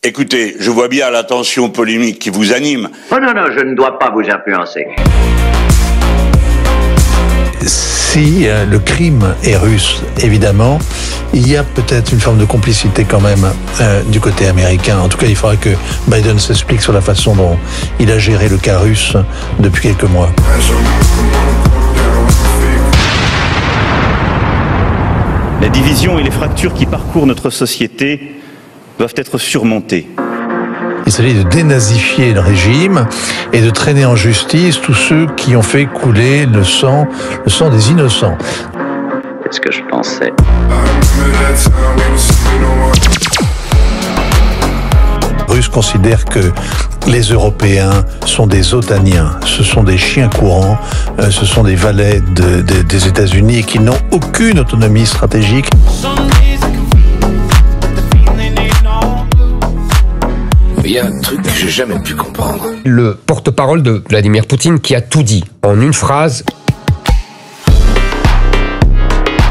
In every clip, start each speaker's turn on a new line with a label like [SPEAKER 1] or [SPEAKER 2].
[SPEAKER 1] Écoutez, je vois bien la tension polémique qui vous anime.
[SPEAKER 2] Oh non, non, je ne dois pas vous influencer.
[SPEAKER 3] Si le crime est russe, évidemment, il y a peut-être une forme de complicité quand même du côté américain. En tout cas, il faudra que Biden s'explique sur la façon dont il a géré le cas russe depuis quelques mois.
[SPEAKER 4] La division et les fractures qui parcourent notre société doivent être surmontées.
[SPEAKER 3] Il s'agit de dénazifier le régime et de traîner en justice tous ceux qui ont fait couler le sang des innocents.
[SPEAKER 2] C'est ce que je pensais.
[SPEAKER 3] Les Russes considèrent que les Européens sont des otaniens, ce sont des chiens courants, ce sont des valets des États-Unis et qui n'ont aucune autonomie stratégique.
[SPEAKER 5] Il y a un truc que j'ai jamais pu comprendre.
[SPEAKER 6] Le porte-parole de Vladimir Poutine qui a tout dit en une phrase.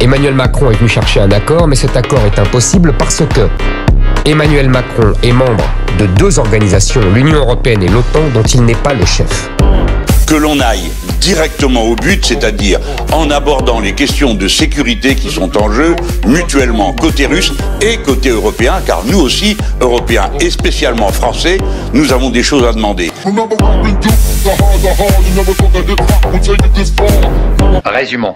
[SPEAKER 6] Emmanuel Macron est venu chercher un accord, mais cet accord est impossible parce que Emmanuel Macron est membre de deux organisations, l'Union européenne et l'OTAN, dont il n'est pas le chef.
[SPEAKER 1] Que l'on aille directement au but, c'est-à-dire en abordant les questions de sécurité qui sont en jeu mutuellement côté russe et côté européen, car nous aussi, Européens et spécialement Français, nous avons des choses à demander.
[SPEAKER 2] Résumons.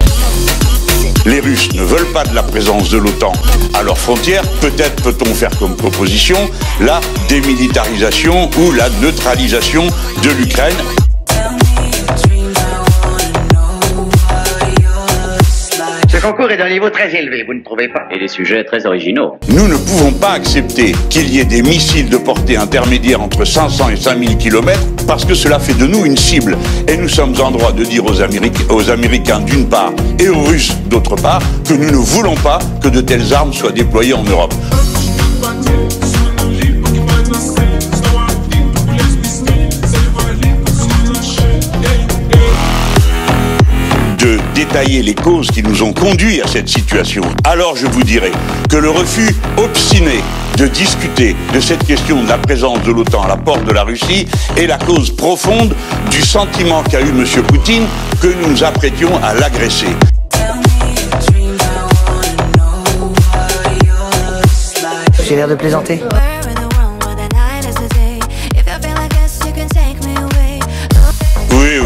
[SPEAKER 1] Les Russes ne veulent pas de la présence de l'OTAN à leurs frontières. Peut-être peut-on faire comme proposition la démilitarisation ou la neutralisation de l'Ukraine.
[SPEAKER 2] Ce concours est d'un niveau très élevé, vous ne trouvez pas? Et des sujets très originaux.
[SPEAKER 1] Nous ne pouvons pas accepter qu'il y ait des missiles de portée intermédiaire entre 500 et 5000 km parce que cela fait de nous une cible. Et nous sommes en droit de dire aux Américains d'une part et aux Russes d'autre part que nous ne voulons pas que de telles armes soient déployées en Europe. De détailler les causes qui nous ont conduits à cette situation. Alors je vous dirai que le refus obstiné de discuter de cette question de la présence de l'OTAN à la porte de la Russie est la cause profonde du sentiment qu'a eu M. Poutine que nous nous apprêtions à l'agresser.
[SPEAKER 7] J'ai l'air de plaisanter.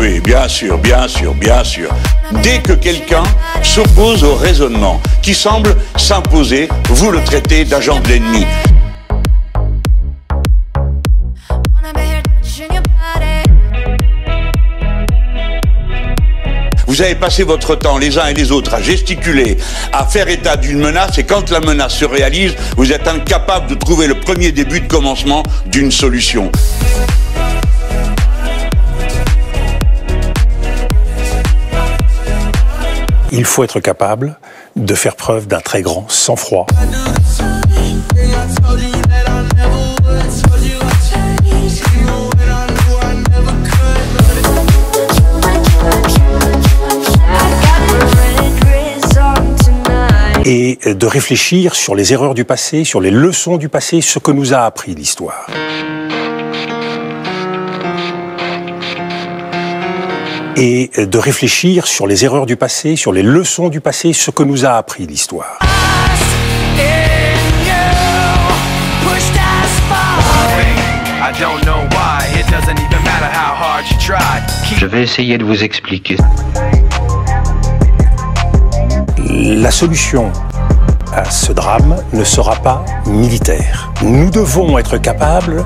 [SPEAKER 1] Oui, bien sûr, bien sûr, bien sûr. Dès que quelqu'un s'oppose au raisonnement qui semble s'imposer, vous le traitez d'agent de l'ennemi. Vous avez passé votre temps, les uns et les autres, à gesticuler, à faire état d'une menace, et quand la menace se réalise, vous êtes incapable de trouver le premier début de commencement d'une solution.
[SPEAKER 8] Il faut être capable de faire preuve d'un très grand sang-froid. Et de réfléchir sur les erreurs du passé, sur les leçons du passé, ce que nous a appris l'histoire. Et de réfléchir sur les erreurs du passé, sur les leçons du passé, ce que nous a appris l'histoire.
[SPEAKER 2] Je vais essayer de vous expliquer.
[SPEAKER 8] La solution à ce drame ne sera pas militaire. Nous devons être capables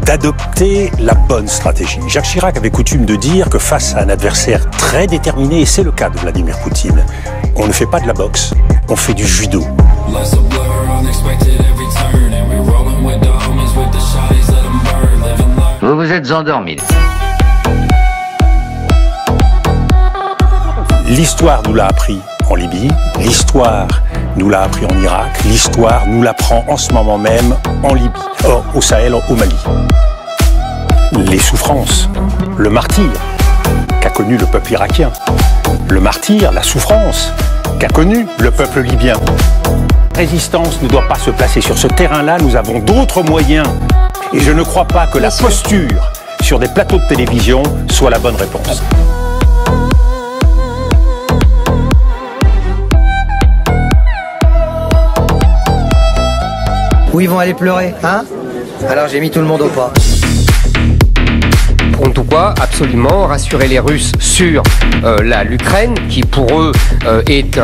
[SPEAKER 8] d'adopter la bonne stratégie. Jacques Chirac avait coutume de dire que face à un adversaire très déterminé, et c'est le cas de Vladimir Poutine, on ne fait pas de la boxe, on fait du judo.
[SPEAKER 2] Vous vous êtes endormi.
[SPEAKER 8] L'histoire nous l'a appris en Libye, l'histoire nous l'a appris en Irak, l'histoire nous l'apprend en ce moment même en Libye, au Sahel, au Mali. Les souffrances, le martyre qu'a connu le peuple irakien, le martyre, la souffrance qu'a connu le peuple libyen. La résistance ne doit pas se placer sur ce terrain-là, nous avons d'autres moyens. Et je ne crois pas que la posture sur des plateaux de télévision soit la bonne réponse.
[SPEAKER 7] Où ils vont aller pleurer, hein? Alors j'ai mis tout le monde au pas.
[SPEAKER 6] En tout cas, absolument rassurer les Russes sur l'Ukraine, qui pour eux est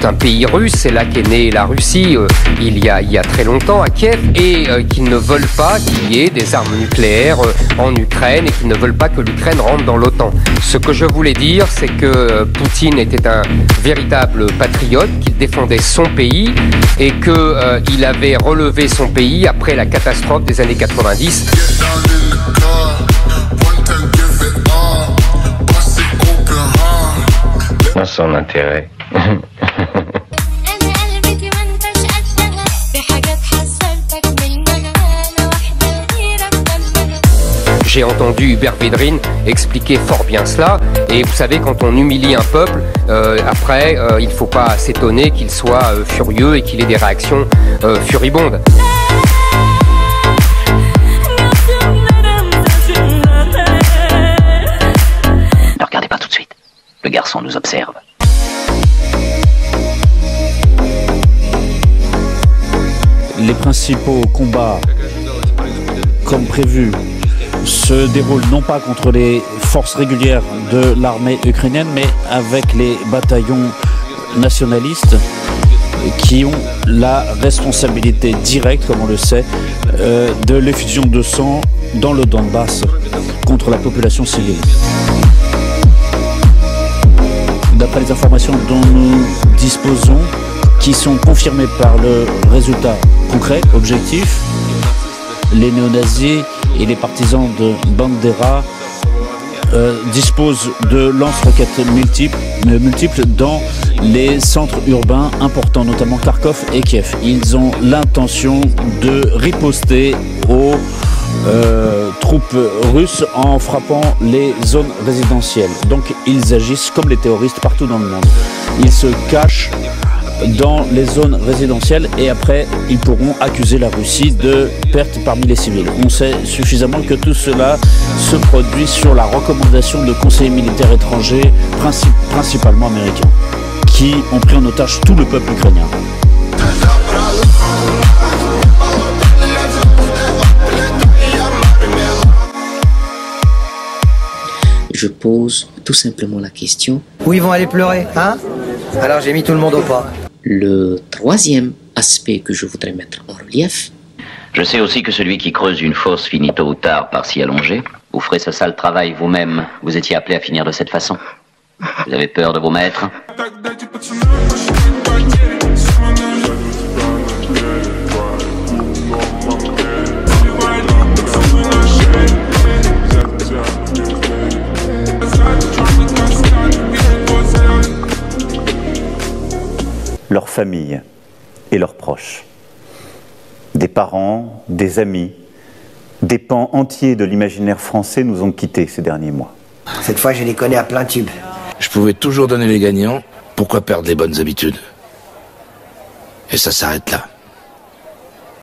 [SPEAKER 6] un pays russe. C'est là qu'est née la Russie il y a très longtemps à Kiev, et qu'ils ne veulent pas qu'il y ait des armes nucléaires en Ukraine, et qu'ils ne veulent pas que l'Ukraine rentre dans l'OTAN. Ce que je voulais dire, c'est que Poutine était un véritable patriote, qu'il défendait son pays, et qu'il avait relevé son pays après la catastrophe des années 90.
[SPEAKER 5] Dans son intérêt.
[SPEAKER 6] J'ai entendu Hubert Védrine expliquer fort bien cela, et vous savez, quand on humilie un peuple, après, il ne faut pas s'étonner qu'il soit furieux et qu'il ait des réactions furibondes.
[SPEAKER 2] Ne regardez pas tout de suite. Le garçon nous observe.
[SPEAKER 9] Les principaux combats, comme prévu, se déroulent non pas contre les forces régulières de l'armée ukrainienne, mais avec les bataillons nationalistes qui ont la responsabilité directe, comme on le sait, de l'effusion de sang dans le Donbass contre la population civile. D'après les informations dont nous disposons, qui sont confirmées par le résultat concret, objectif, les néo-nazis et les partisans de Bandera disposent de lance-roquettes multiples dans les centres urbains importants, notamment Kharkov et Kiev. Ils ont l'intention de riposter aux troupes russes en frappant les zones résidentielles. Donc ils agissent comme les terroristes partout dans le monde. Ils se cachent dans les zones résidentielles, et après ils pourront accuser la Russie de pertes parmi les civils. On sait suffisamment que tout cela se produit sur la recommandation de conseillers militaires étrangers, principalement américains, qui ont pris en otage tout le peuple ukrainien.
[SPEAKER 10] Je pose tout simplement la question.
[SPEAKER 7] Où ils vont aller pleurer, hein? Alors j'ai mis tout le monde au pas.
[SPEAKER 10] Le troisième aspect que je voudrais mettre en relief.
[SPEAKER 2] Je sais aussi que celui qui creuse une fosse finit tôt ou tard par s'y allonger. Vous ferez ce sale travail vous-même. Vous étiez appelé à finir de cette façon. Vous avez peur de vos maîtres?
[SPEAKER 11] Leurs familles et leurs proches, des parents, des amis, des pans entiers de l'imaginaire français nous ont quittés ces derniers mois.
[SPEAKER 7] Cette fois, je les connais à plein tube.
[SPEAKER 5] Je pouvais toujours donner les gagnants, pourquoi perdre les bonnes habitudes? Et ça s'arrête là.